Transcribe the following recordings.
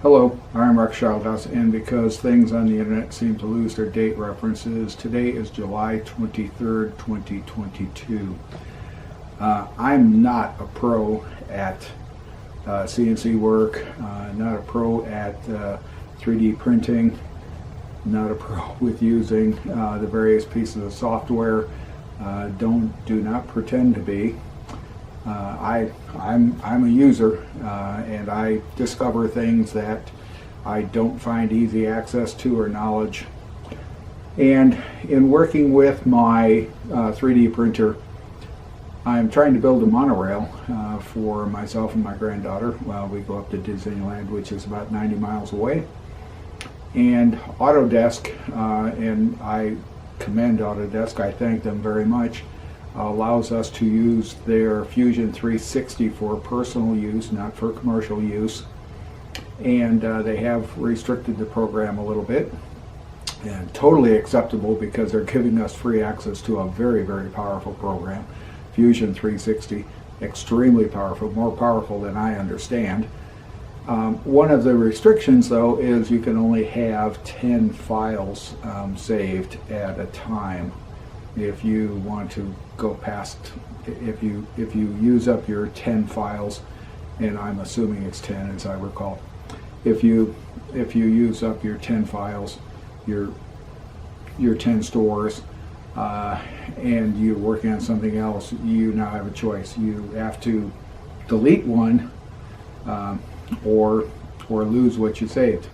Hello, I'm Mark Schildhouse, and because things on the internet seem to lose their date references, today is July 23rd, 2022. I'm not a pro at CNC work, not a pro at 3D printing, not a pro with using the various pieces of software. Do not pretend to be. I'm a user, and I discover things that I don't find easy access to or knowledge. And in working with my 3D printer, I'm trying to build a monorail for myself and my granddaughter while we go up to Disneyland, which is about 90 miles away. And Autodesk, and I commend Autodesk, I thank them very much, allows us to use their Fusion 360 for personal use, not for commercial use. And they have restricted the program a little bit, and totally acceptable because they're giving us free access to a very, very powerful program, Fusion 360, extremely powerful, more powerful than I understand. One of the restrictions, though, is you can only have 10 files saved at a time. If you want to go past, if you use up your 10 files, and I'm assuming it's 10 as I recall, if you use up your 10 files, your 10 stores, and you're working on something else, you now have a choice. You have to delete one, or lose what you saved.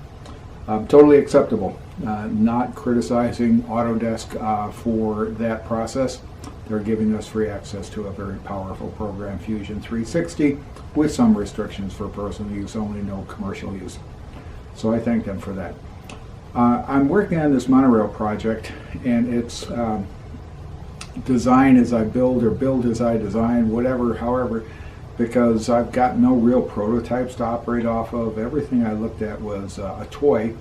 Totally acceptable. Not criticizing Autodesk for that process. They're giving us free access to a very powerful program, Fusion 360, with some restrictions for personal use only, no commercial use. So I thank them for that. I'm working on this monorail project, and it's design as I build, or build as I design, whatever, however, because I've got no real prototypes to operate off of. Everything I looked at was a toy,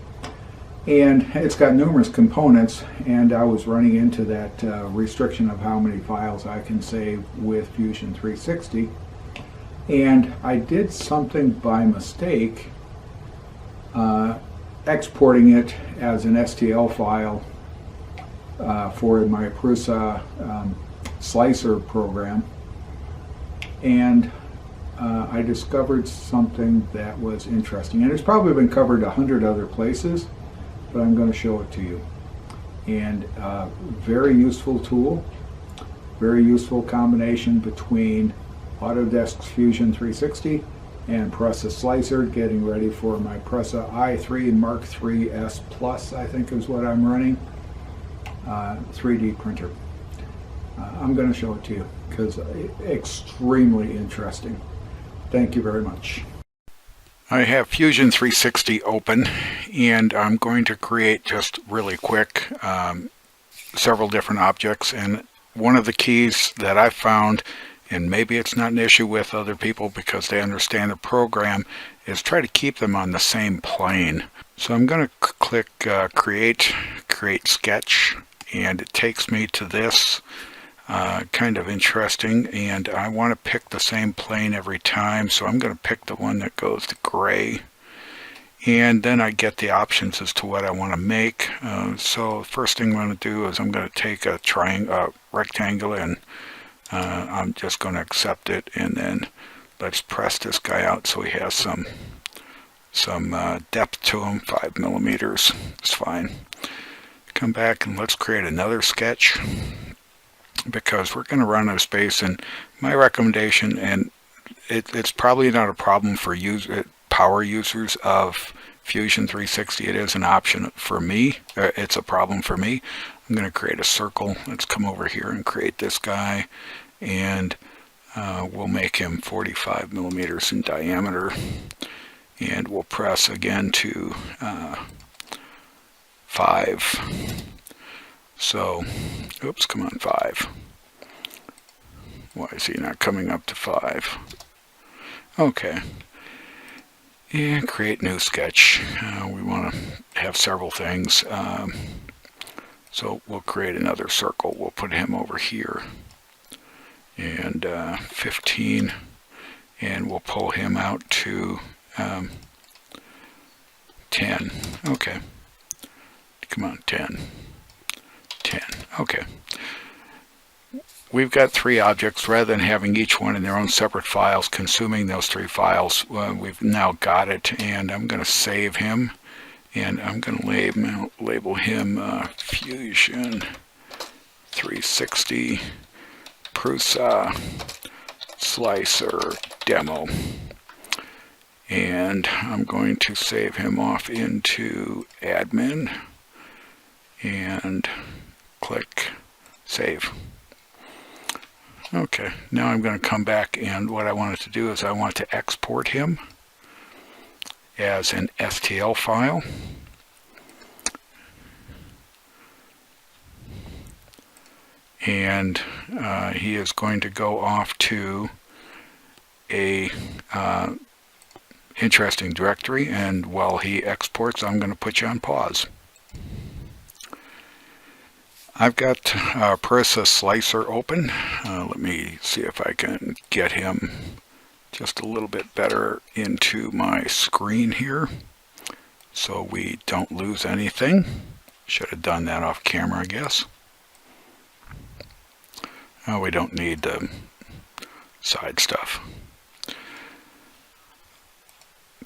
and it's got numerous components, and I was running into that restriction of how many files I can save with Fusion 360, and I did something by mistake, exporting it as an STL file for my Prusa Slicer program, and I discovered something that was interesting, and it's probably been covered 100 other places, but I'm going to show it to you. And very useful tool, very useful combination between Autodesk's Fusion 360 and Prusa Slicer, getting ready for my Prusa i3 Mark III S Plus, I think is what I'm running, 3D printer. I'm going to show it to you because extremely interesting. Thank you very much. I have Fusion 360 open, and I'm going to create, just really quick, several different objects. And one of the keys that I found, and maybe it's not an issue with other people because they understand the program, is try to keep them on the same plane. So I'm going to click create sketch, and it takes me to this. Kind of interesting, and I want to pick the same plane every time, so I'm going to pick the one that goes to gray, and then I get the options as to what I want to make. So the first thing I'm going to do is I'm going to take a rectangle, and I'm just going to accept it, and then let's press this guy out so he has some depth to him. 5 millimeters is fine. Come back and let's create another sketch, because we're going to run out of space. And my recommendation, and it's probably not a problem for power users of Fusion 360, it is an option for me, it's a problem for me. I'm going to create a circle. Let's come over here and create this guy, and we'll make him 45 millimeters in diameter, and we'll press again to 5. So, oops, come on, 5. Why is he not coming up to 5? Okay. And create new sketch. We want to have several things. So we'll create another circle. We'll put him over here. And 15. And we'll pull him out to 10. Okay. Come on, 10. 10. Okay. We've got 3 objects. Rather than having each one in their own separate files, consuming those 3 files, we've now got it, and I'm going to save him, and I'm going to label him Fusion 360 Prusa Slicer Demo. And I'm going to save him off into admin and click save. Okay, now I'm going to come back, and what I wanted to do is I want to export him as an STL file. And he is going to go off to a interesting directory, and while he exports, I'm going to put you on pause. I've got Prusa Slicer open. Let me see if I can get him just a little bit better into my screen here so we don't lose anything. Should have done that off camera, I guess. Oh, we don't need the side stuff.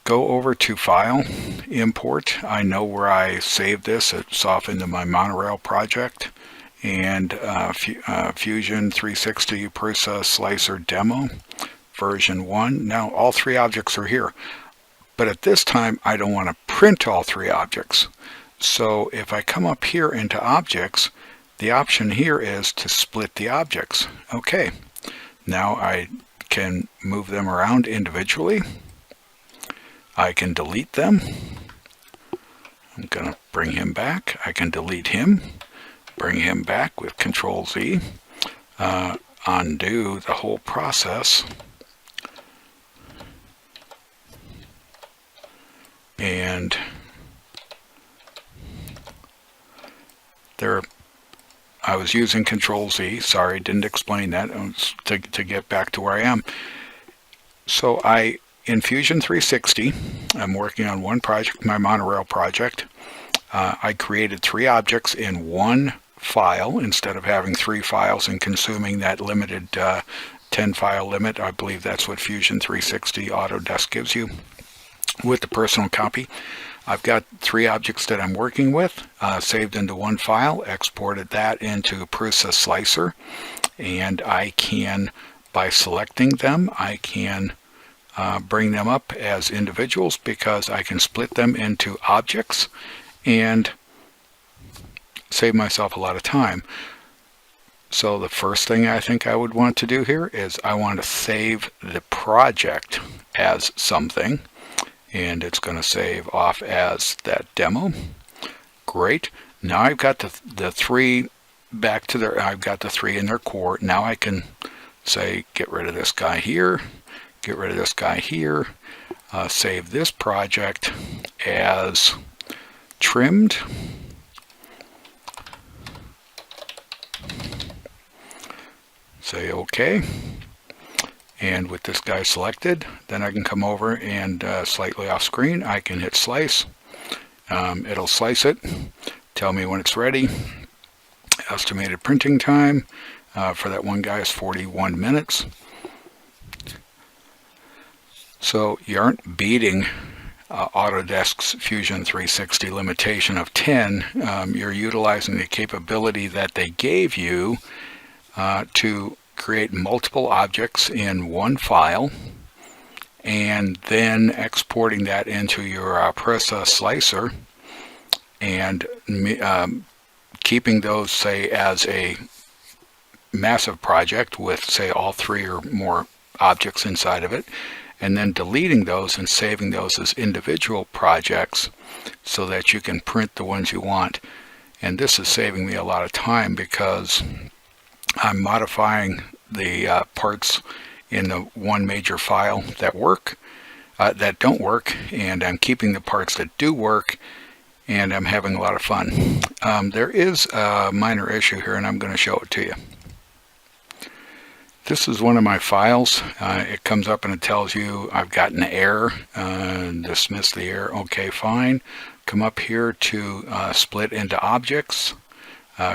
Go over to File, Import. I know where I saved this. It's off into my monorail project. And Fusion 360 Prusa Slicer Demo, version 1. Now all 3 objects are here. But at this time, I don't want to print all 3 objects. So if I come up here into Objects, the option here is to split the objects. Okay, now I can move them around individually. I can delete them. I'm going to bring him back. I can delete him, bring him back with Control Z, undo the whole process, and there. I was using Control Z. Sorry, didn't explain that. To get back to where I am. So in Fusion 360, I'm working on one project, my monorail project. I created 3 objects in one file instead of having 3 files and consuming that limited 10 file limit. I believe that's what Fusion 360 Autodesk gives you with the personal copy. I've got 3 objects that I'm working with, saved into one file, exported that into Prusa Slicer, and I can, by selecting them, I can bring them up as individuals because I can split them into objects and save myself a lot of time. So the first thing I think I would want to do here is I want to save the project as something. And it's going to save off as that demo. Great. Now I've got the 3 back to their, I've got the 3 in their core. Now I can say, get rid of this guy here, get rid of this guy here, save this project as trimmed. Say OK. And with this guy selected, then I can come over and slightly off screen, I can hit slice. It'll slice it, tell me when it's ready. Estimated printing time for that one guy is 41 minutes. So you aren't beating Autodesk's Fusion 360 limitation of 10. You're utilizing the capability that they gave you to create multiple objects in one file and then exporting that into your Prusa Slicer and keeping those, say, as a massive project with, say, all 3 or more objects inside of it, and then deleting those and saving those as individual projects so that you can print the ones you want. And this is saving me a lot of time because I'm modifying the parts in the one major file that work, that don't work, and I'm keeping the parts that do work, and I'm having a lot of fun. There is a minor issue here, and I'm going to show it to you. This is one of my files. It comes up and it tells you I've got an error. Dismiss the error. Okay, fine. Come up here to split into objects.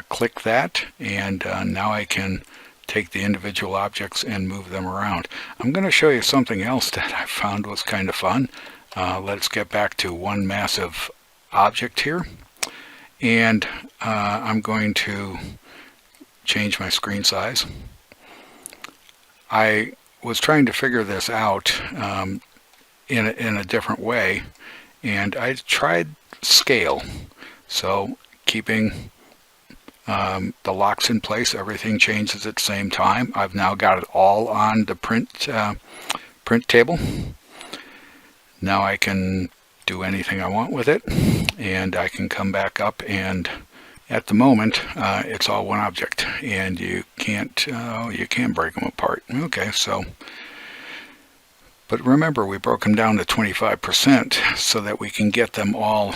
Click that, and now I can take the individual objects and move them around. I'm going to show you something else that I found was kind of fun. Let's get back to one massive object here, and I'm going to change my screen size. I was trying to figure this out in a different way, and I tried scale. So keeping the locks in place, everything changes at the same time. I've now got it all on the print table. Now I can do anything I want with it, and I can come back up, and at the moment it's all one object, and you can't break them apart. Okay, so but remember, we broke them down to 25% so that we can get them all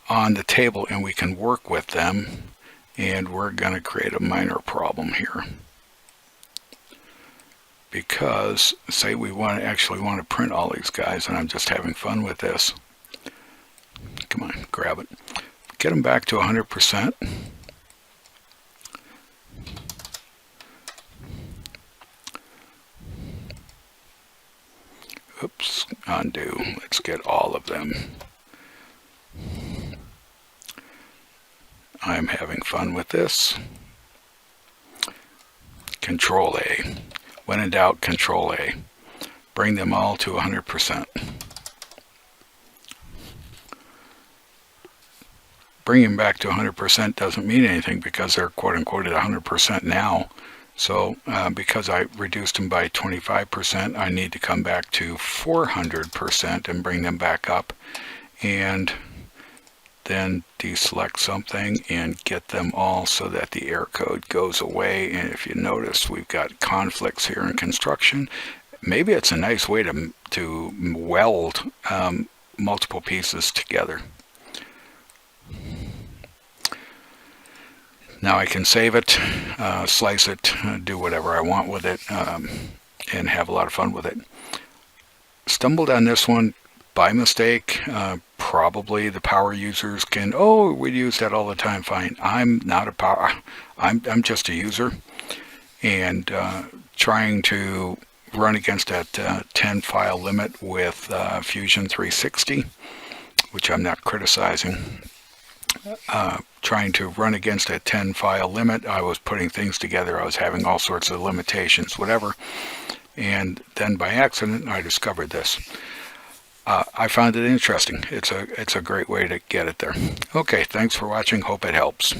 on the table and we can work with them. And we're going to create a minor problem here, because say we actually want to print all these guys, and I'm just having fun with this. Come on, grab it. Get them back to 100%. Oops, undo. Let's get all of them. I'm having fun with this. Control A. When in doubt, Control A. Bring them all to 100%. Bringing them back to 100% doesn't mean anything because they're quote-unquote at 100% now. So because I reduced them by 25%, I need to come back to 400% and bring them back up, and then deselect something and get them all so that the error code goes away. And if you notice, we've got conflicts here in construction. Maybe it's a nice way to weld multiple pieces together. Now I can save it, slice it, do whatever I want with it, and have a lot of fun with it. Stumbled on this one by mistake. Probably the power users can, oh, we use that all the time. Fine. I'm not a power, I'm just a user, and trying to run against that 10 file limit with Fusion 360, which I'm not criticizing. Trying to run against that 10 file limit, I was putting things together, I was having all sorts of limitations, whatever, and then by accident I discovered this. I found it interesting. It's a great way to get it there. Okay, thanks for watching. Hope it helps.